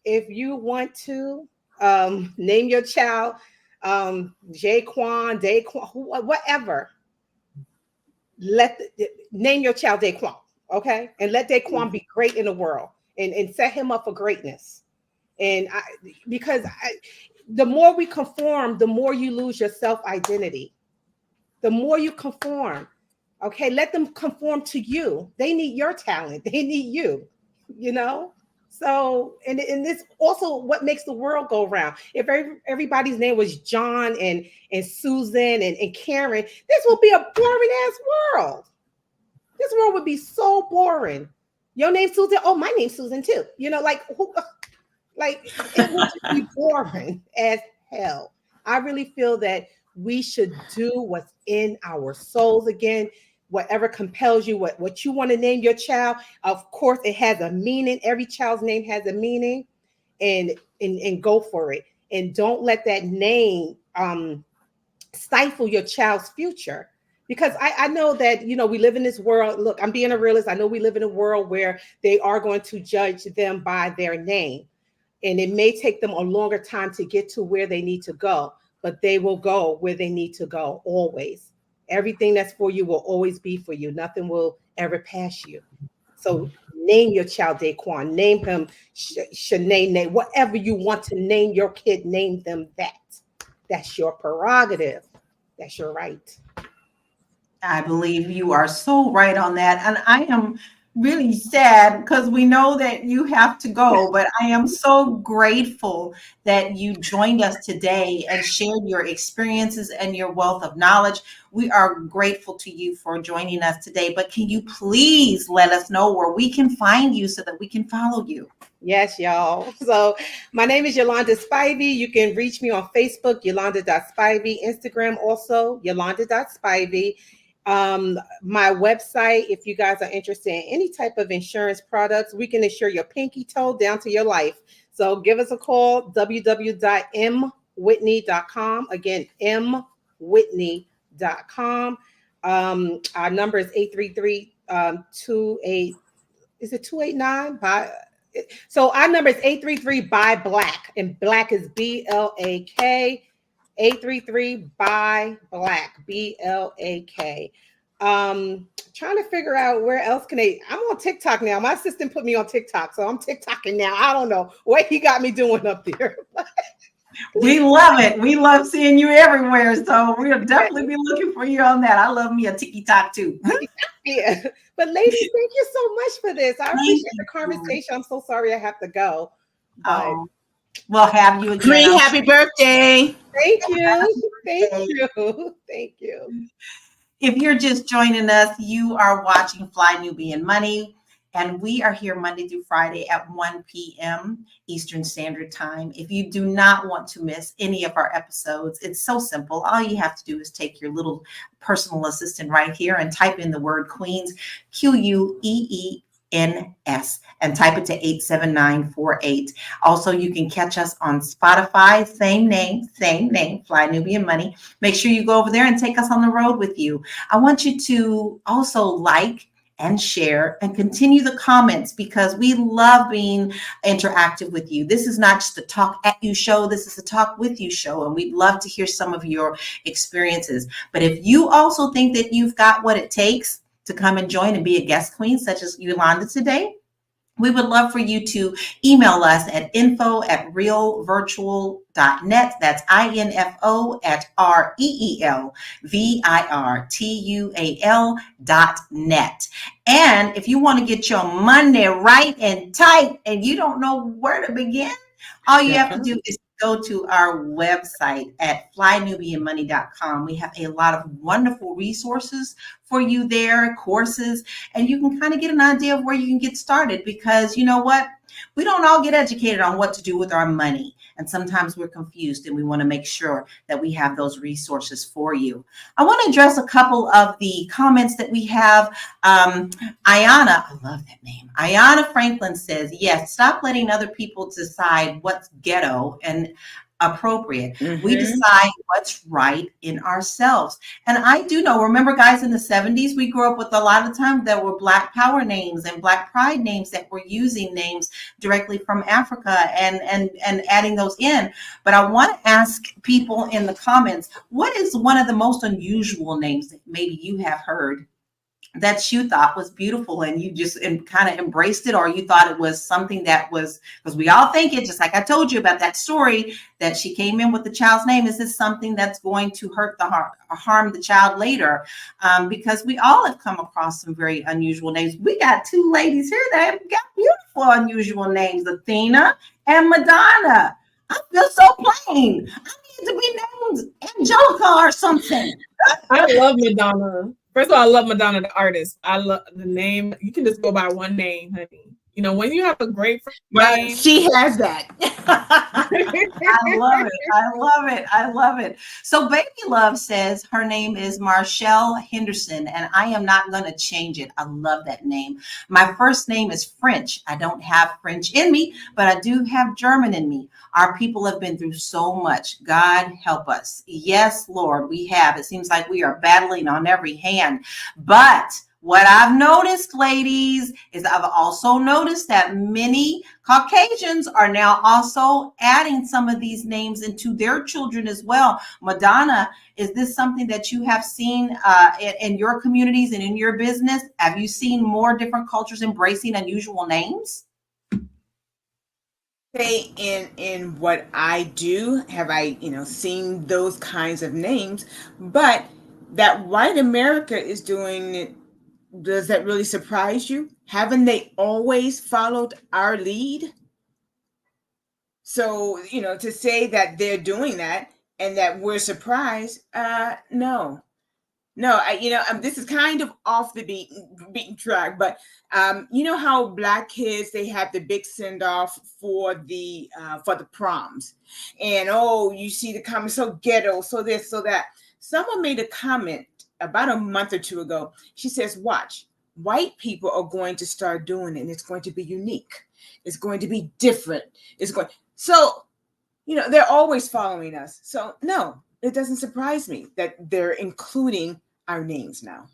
D: if you want to Name your child Jaquan, Daquan, whatever. Name your child Daquan, okay? And let Daquan be great in the world and set him up for greatness. And the more we conform, the more you lose your self-identity. The more you conform, okay? Let them conform to you. They need your talent. They need you, you know? So, and this also what makes the world go round. If everybody's name was John and Susan and Karen, this will be a boring ass world. This world would be so boring. Your name's Susan. Oh, my name's Susan too. You know, like it would just be boring as hell. I really feel that we should do what's in our souls again. Whatever compels you, what you want to name your child. Of course, it has a meaning. Every child's name has a meaning, and go for it. And don't let that name stifle your child's future. Because I know that, you know, we live in this world. Look, I'm being a realist. I know we live in a world where they are going to judge them by their name. And it may take them a longer time to get to where they need to go, but they will go where they need to go always. Everything that's for you will always be for you. Nothing will ever pass you. So name your child Daquan. Name him Shanae, whatever you want to name your kid, name them that. That's your prerogative. That's your right.
A: I believe you are so right on that. And I am really sad because we know that you have to go, but I am so grateful that you joined us today and shared your experiences and your wealth of knowledge. We are grateful to you for joining us today, but can you please let us know where we can find you so that we can follow you?
D: Yes, y'all. So my name is Yolanda Spivey. You can reach me on Facebook, Yolanda.Spivey, Instagram also, Yolanda.Spivey. My website, if you guys are interested in any type of insurance products, we can insure your pinky toe down to your life. So give us a call, www.mwhitney.com. Again, mwhitney.com. Our number is 833-28. Is it 289? So our number is 833 buy black, and black is BLAK. 833 buy black, BLAK. Trying to figure out where else can I'm on TikTok now. My assistant put me on TikTok, so I'm TikToking now. I don't know what he got me doing up there.
A: We love it. We love seeing you everywhere. So we'll definitely be looking for you on that. I love me a TikTok too.
D: Yeah. But ladies, thank you so much for this. I appreciate the conversation. I'm so sorry I have to go. But
A: we'll have you again.
B: Happy birthday.
D: Thank you. Thank you. Thank you.
A: If you're just joining us, you are watching Fly Nubian Money, and we are here Monday through Friday at 1 p.m. Eastern Standard Time. If you do not want to miss any of our episodes, it's so simple. All you have to do is take your little personal assistant right here and type in the word Queens, QUEENS, and type it to 87948. Also, you can catch us on Spotify, same name, Fly Nubian Money. Make sure you go over there and take us on the road with you. I want you to also like and share and continue the comments, because we love being interactive with you. This is not just a talk at you show. This is a talk with you show, and we'd love to hear some of your experiences. But if you also think that you've got what it takes to come and join and be a guest queen, such as Yolanda today, we would love for you to email us at info@realvirtual.net. That's info@REELVIRTUAL.net. And if you want to get your money right and tight and you don't know where to begin, all you have to do is go to our website at flynubianmoney.com. We have a lot of wonderful resources for you there, courses, and you can kind of get an idea of where you can get started, because you know what? We don't all get educated on what to do with our money. And sometimes we're confused, and we want to make sure that we have those resources for you. I want to address a couple of the comments that we have. Ayana, I love that name. Ayana Franklin says, yes, stop letting other people decide what's ghetto and appropriate. We decide what's right in ourselves. And I do know, remember guys, in the 70s, we grew up with a lot of times there were Black power names and Black pride names that were using names directly from Africa and adding those in. But I want to ask people in the comments, what is one of the most unusual names that maybe you have heard that you thought was beautiful and you just kind of embraced it, or you thought it was something that was, because we all think it, just like I told you about that story that she came in with the child's name, is this something that's going to hurt the heart or harm the child later? Because we all have come across some very unusual names. We got two ladies here that have got beautiful unusual names, Athena and Madonna. I feel so plain. I need to be named Angelica or something.
C: I love Madonna. First of all, I love Madonna, the artist. I love the name. You can just go by one name, honey. You know, when you have a great name.
B: She has that.
A: I love it. I love it. I love it. So Baby Love says her name is Marshall Henderson, and I am not going to change it. I love that name. My first name is French. I don't have French in me, but I do have German in me. Our people have been through so much. God help us. Yes, Lord, we have. It seems like we are battling on every hand. But what I've noticed, ladies, is I've also noticed that many Caucasians are now also adding some of these names into their children as well. Madonna, is this something that you have seen in your communities and in your business? Have you seen more different cultures embracing unusual names?
B: Say in what I do, have I, seen those kinds of names, but that white America is doing it. Does that really surprise you? Haven't they always followed our lead? So, to say that they're doing that and that we're surprised, no. This is kind of off the beaten track, but you know how Black kids, they have the big send off for the proms, and you see the comments, so ghetto, so this, so that. Someone made a comment about a month or two ago. She says, watch, white people are going to start doing it, and it's going to be unique. It's going to be different. So, they're always following us. So no, it doesn't surprise me that they're including our names now.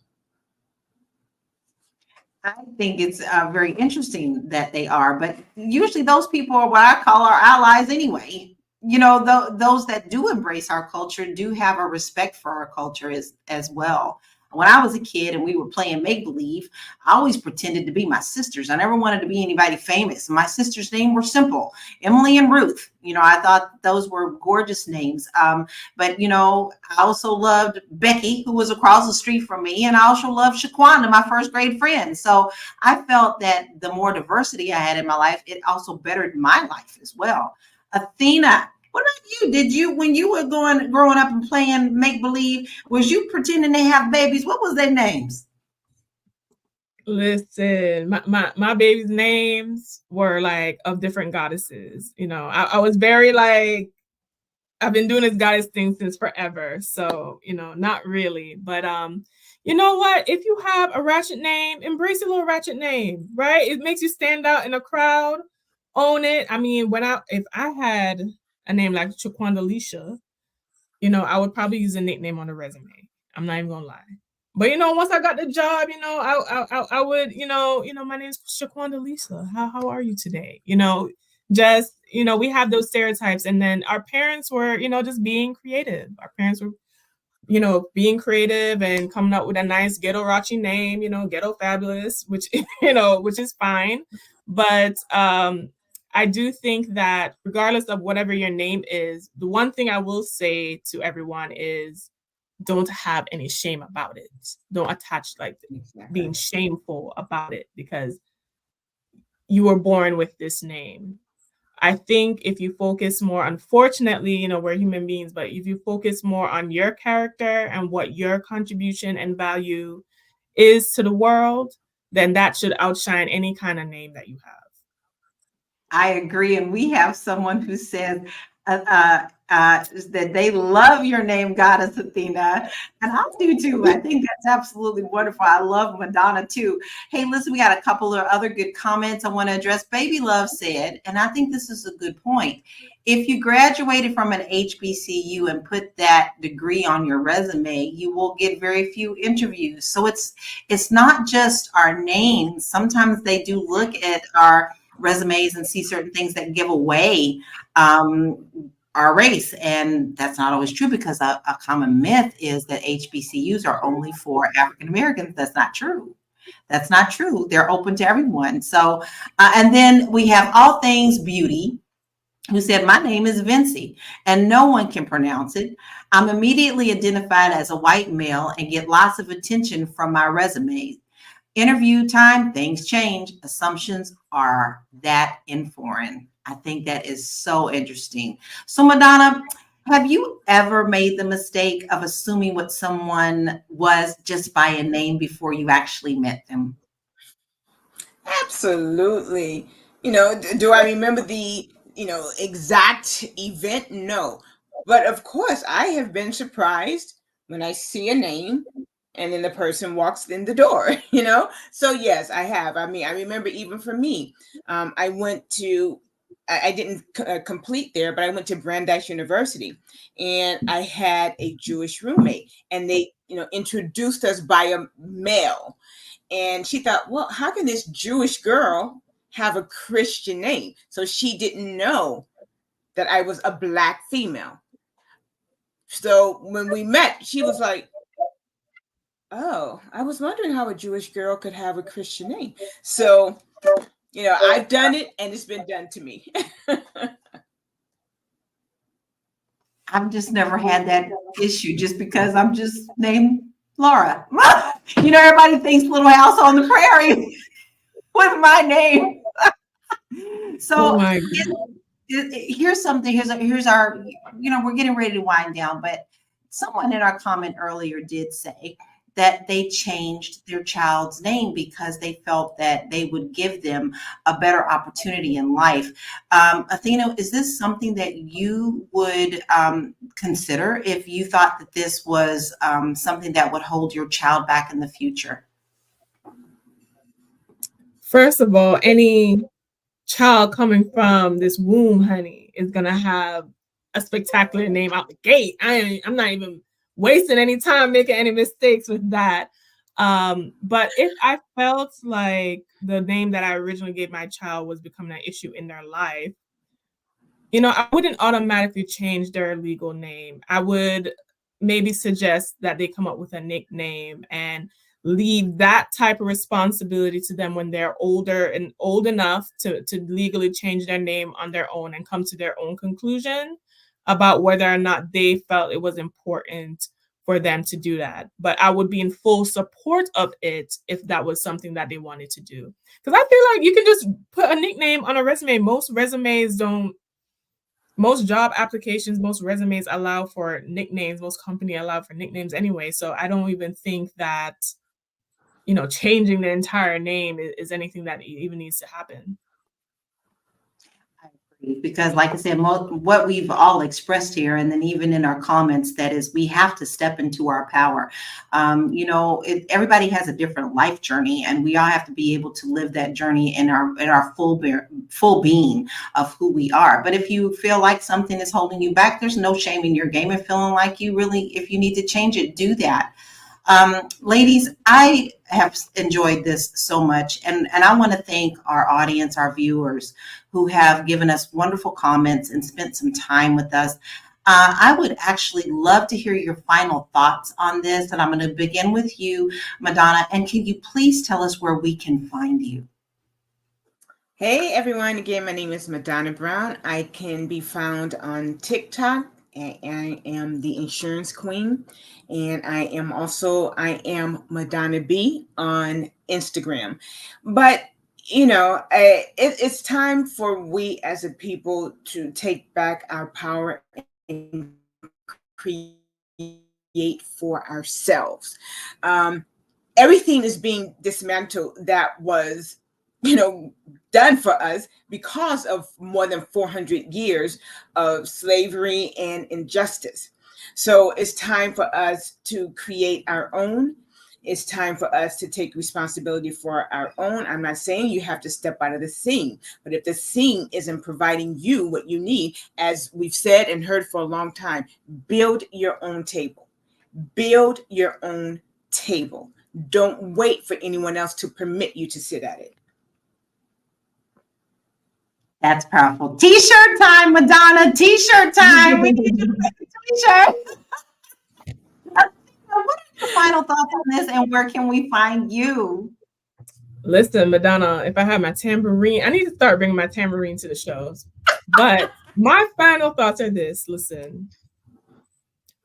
A: I think it's very interesting that they are, but usually those people are what I call our allies anyway. Those that do embrace our culture do have a respect for our culture as well. When I was a kid and we were playing make-believe, I always pretended to be my sisters. I never wanted to be anybody famous. My sisters' names were simple, Emily and Ruth. I thought those were gorgeous names. But I also loved Becky, who was across the street from me. And I also loved Shaquanda, my first grade friend. So I felt that the more diversity I had in my life, it also bettered my life as well. Athena, what about you? When you were growing up and playing make-believe, was you pretending to have babies? What was their names?
C: Listen, my baby's names were like of different goddesses. I was very like, I've been doing this goddess thing since forever. So, not really. But you know what? If you have a ratchet name, embrace a little ratchet name, right? It makes you stand out in a crowd. Own it. I mean, if I had a name like Shaquanda Leisha, I would probably use a nickname on the resume. I'm not even gonna lie. But once I got the job, I would, my name's Shaquanda Lisa. How are you today? We have those stereotypes, and then our parents were, just being creative. Our parents were, being creative and coming up with a nice ghetto rachi name, Ghetto Fabulous, which which is fine. But I do think that regardless of whatever your name is, the one thing I will say to everyone is don't have any shame about it. Don't attach being shameful about it because you were born with this name. I think if you focus more, unfortunately, we're human beings, but if you focus more on your character and what your contribution and value is to the world, then that should outshine any kind of name that you have.
A: I agree. And we have someone who says, that they love your name, Goddess Athena, and I do too. I think that's absolutely wonderful. I love Madonna too. Hey, listen, we got a couple of other good comments I want to address. Baby Love said, and I think this is a good point. If you graduated from an HBCU and put that degree on your resume, you will get very few interviews. So it's not just our names. Sometimes they do look at our resumes and see certain things that give away our race. And that's not always true, because a common myth is that HBCUs are only for African Americans. That's not true. That's not true. They're open to everyone. So, and then we have All Things Beauty, who said, my name is Vinci and no one can pronounce it. I'm immediately identified as a white male and get lots of attention from my resume. Interview time, things change. Assumptions are that in foreign. I think that is so interesting. So Madonna, have you ever made the mistake of assuming what someone was just by a name before you actually met them?
B: Absolutely. Do I remember the, exact event? No. But of course, I have been surprised when I see a name and then the person walks in the door, So yes, I have. I mean, I remember even for me, I went to, I didn't complete there, but I went to Brandeis University, and I had a Jewish roommate, and they, introduced us by a male. And she thought, well, how can this Jewish girl have a Christian name? So she didn't know that I was a Black female. So when we met, she was like, oh, I was wondering how a Jewish girl could have a Christian name. So, I've done it, and it's been done to me.
A: I've just never had that issue, just because I'm just named Laura. Everybody thinks Little House on the Prairie with my name. So here's something. Here's our, we're getting ready to wind down, but someone in our comment earlier did say that they changed their child's name because they felt that they would give them a better opportunity in life. Athena, is this something that you would consider if you thought that this was something that would hold your child back in the future?
C: First of all, any child coming from this womb, honey, is going to have a spectacular name out the gate. I'm not even wasting any time making any mistakes with that. But if I felt like the name that I originally gave my child was becoming an issue in their life, I wouldn't automatically change their legal name. I would maybe suggest that they come up with a nickname and leave that type of responsibility to them when they're older and old enough to legally change their name on their own and come to their own conclusion about whether or not they felt it was important for them to do that. But I would be in full support of it if that was something that they wanted to do. Because I feel like you can just put a nickname on a resume. Most job applications, most resumes allow for nicknames. Most companies allow for nicknames anyway. So I don't even think that, changing the entire name is anything that even needs to happen.
A: Because like I said, what we've all expressed here, and then even in our comments, that is, we have to step into our power. Everybody has a different life journey, and we all have to be able to live that journey in our full being of who we are. But if you feel like something is holding you back, there's no shame in your game, and feeling like you really, if you need to change it, do that. Ladies, I have enjoyed this so much, and I want to thank our audience, our viewers, who have given us wonderful comments and spent some time with us. I would actually love to hear your final thoughts on this, and I'm going to begin with you, Madonna, and can you please tell us where we can find you?
B: Hey everyone, again, my name is Madonna Brown. I can be found on TikTok. I am the Insurance Queen, and I am Madonna B on Instagram. But it's time for we as a people to take back our power and create for ourselves. Everything is being dismantled that was done for us because of more than 400 years of slavery and injustice. So it's time for us to create our own. It's time for us to take responsibility for our own. I'm not saying you have to step out of the scene, but if the scene isn't providing you what you need, as we've said and heard for a long time, build your own table. Build your own table. Don't wait for anyone else to permit you to sit at it.
A: That's powerful. T-shirt time, Madonna. T-shirt time. We need you to make a T-shirt. What are your final thoughts on this, and where can we find you?
C: Listen, Madonna, if I had my tambourine, I need to start bringing my tambourine to the shows. But my final thoughts are this. Listen,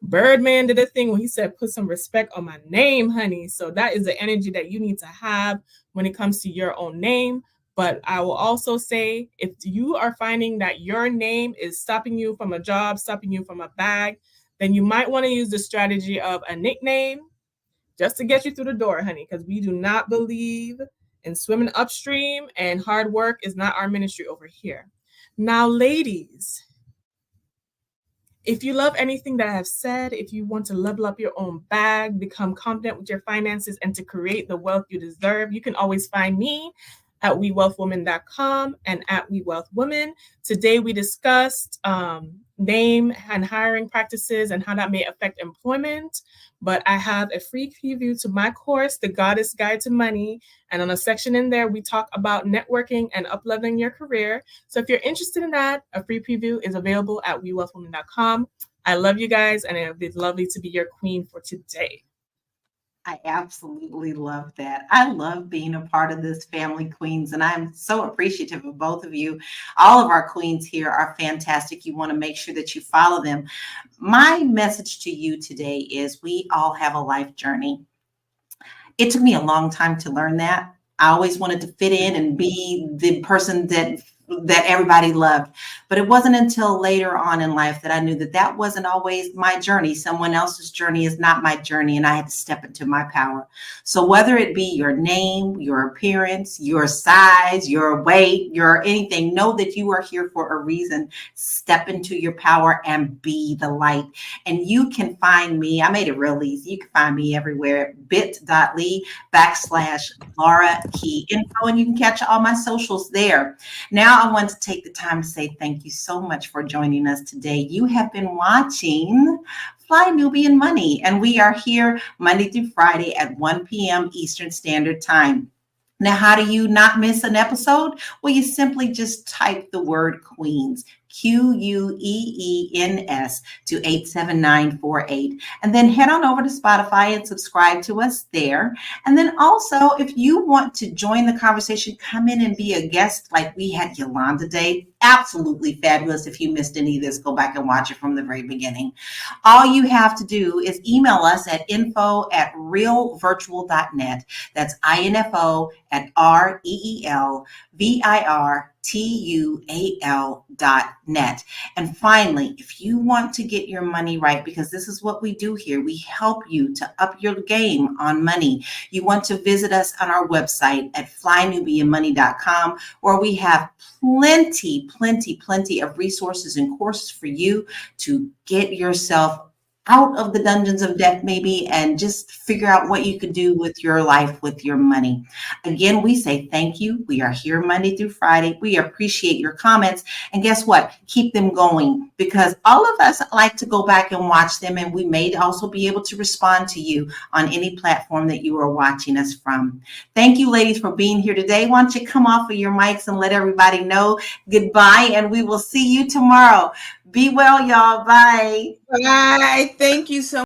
C: Birdman did a thing when he said, put some respect on my name, honey. So that is the energy that you need to have when it comes to your own name. But I will also say, if you are finding that your name is stopping you from a job, stopping you from a bag, then you might want to use the strategy of a nickname just to get you through the door, honey, because we do not believe in swimming upstream, and hard work is not our ministry over here. Now, ladies, if you love anything that I have said, if you want to level up your own bag, become confident with your finances, and to create the wealth you deserve, you can always find me at wewealthwomen.com and at wewealthwomen. Today we discussed name and hiring practices and how that may affect employment. But I have a free preview to my course, The Goddess Guide to Money. And on a section in there, we talk about networking and up-leveling your career. So if you're interested in that, a free preview is available at wewealthwomen.com. I love you guys, and it would be lovely to be your queen for today.
A: I absolutely love that. I love being a part of this family, Queens, and I'm so appreciative of both of you. All of our queens here are fantastic. You want to make sure that you follow them. My message to you today is we all have a life journey. It took me a long time to learn that. I always wanted to fit in and be the person that everybody loved. But it wasn't until later on in life that I knew that that wasn't always my journey. Someone else's journey is not my journey, and I had to step into my power. So whether it be your name, your appearance, your size, your weight, your anything, know that you are here for a reason. Step into your power and be the light. And you can find me. I made it real easy. You can find me everywhere. bit.ly/Laura Key Info, and you can catch all my socials there. Now, I want to take the time to say thank you so much for joining us today. You have been watching Fly Nubian Money, and we are here Monday through Friday at 1 p.m. Eastern Standard Time. Now, how do you not miss an episode? Well, you simply just type the word Queens, QUEENS, to 87948. And then head on over to Spotify and subscribe to us there. And then also, if you want to join the conversation, come in and be a guest like we had Yolanda Day. Absolutely fabulous. If you missed any of this, go back and watch it from the very beginning. All you have to do is email us at info@realvirtual.net. That's info@REELVIRTUAL.net. And finally, if you want to get your money right, because this is what we do here, we help you to up your game on money. You want to visit us on our website at flynubianmoney.com, where we have plenty of resources and courses for you to get yourself out of the dungeons of debt maybe, and just figure out what you could do with your life, with your money. Again, we say thank you. We are here Monday through Friday. We appreciate your comments. And guess what? Keep them going, because all of us like to go back and watch them, and we may also be able to respond to you on any platform that you are watching us from. Thank you, ladies, for being here today. Why don't you come off of your mics and let everybody know goodbye, and we will see you tomorrow. Be well, y'all. Bye.
B: Bye. Thank you so much.